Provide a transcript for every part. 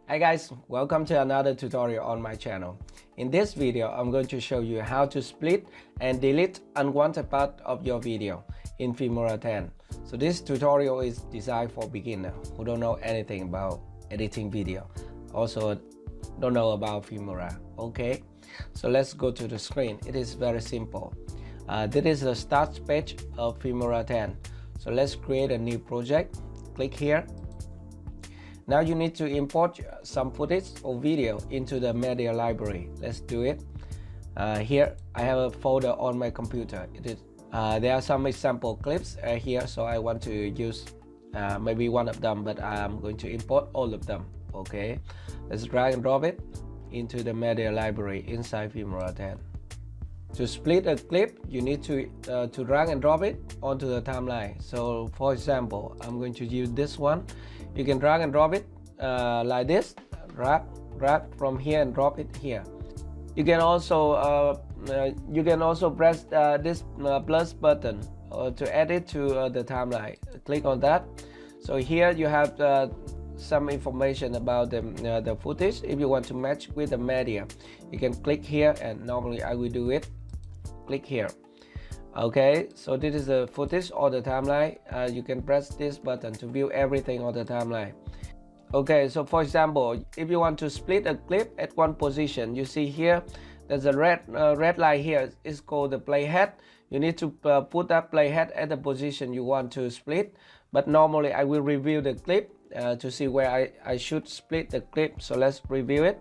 Hi guys, welcome to another tutorial on my channel. In this video, I'm going to show you how to split and delete unwanted part of your video in Filmora 10. So this tutorial is designed for beginners who don't know anything about editing video, also don't know about Filmora. Okay, so let's go to the screen. It is very simple. This is the start page of Filmora 10. So let's create a new project. Click here. Now you need to import some footage or video into the media library. Let's do it. Here I have a folder on my computer. There are some example clips here, so I want to use maybe one of them, but I'm going to import all of them. Okay, let's drag and drop it into the media library inside Filmora 10. To split a clip, you need to drag and drop it onto the timeline. So for example, I'm going to use this one. You can drag and drop it like this, drag from here and drop it here. You can also press this plus button to add it to the timeline. Click on that. So here you have some information about the footage. If you want to match with the media, you can click here, and normally I will do it. Click here. Okay, so this is the footage or the timeline. You can press this button to view everything on the timeline. Okay, so for example, if you want to split a clip at one position, you see here there's a red line here. It's called the playhead. You need to put that playhead at the position you want to split. But normally I will review the clip to see where I should split the clip. So let's review it.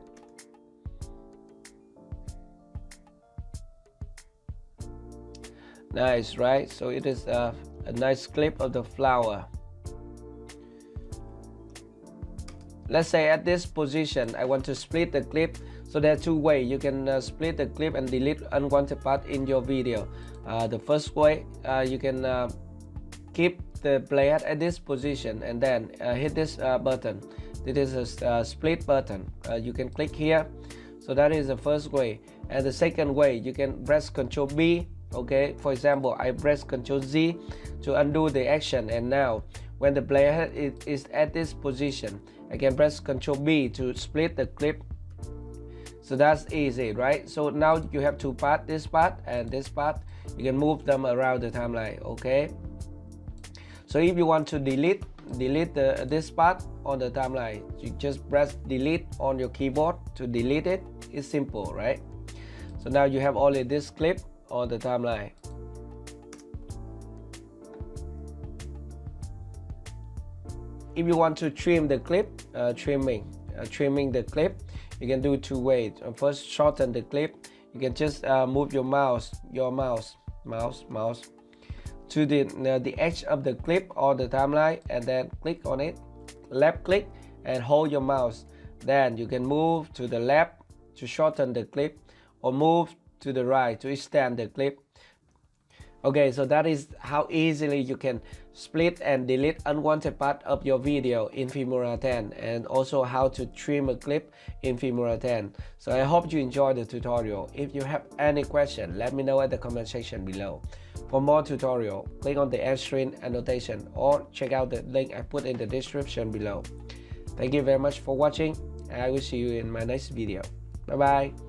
Nice, right? So it is a nice clip of the flower. Let's say at this position I want to split the clip. So there are two ways you can split the clip and delete unwanted part in your video. The first way, you can keep the playhead at this position and then hit this button. This is a split button. You can click here. So that is the first way. And the second way, you can press Ctrl B. Okay, for example, I press Ctrl Z to undo the action, and now when the playhead is at this position, I can press Ctrl B to split the clip. So that's easy, right? So now you have two parts, this part and this part. You can move them around the timeline. Okay, so if you want to delete this part on the timeline, you just press delete on your keyboard to delete it. It's simple, right? So now you have only this clip on the timeline. If you want to trim the clip, trimming the clip, you can do two ways. First, shorten the clip. You can just move your mouse to the edge of the clip or the timeline, and then click on it. Left click and hold your mouse. Then you can move to the left to shorten the clip, or move to the right to extend the clip. Okay, so that is how easily you can split and delete unwanted part of your video in Filmora 10, and also how to trim a clip in Filmora 10. So I hope you enjoyed the tutorial. If you have any question, let me know at the comment section below. For more tutorial, click on the screen annotation or check out the link I put in the description below. Thank you very much for watching, and I will see you in my next video. Bye bye.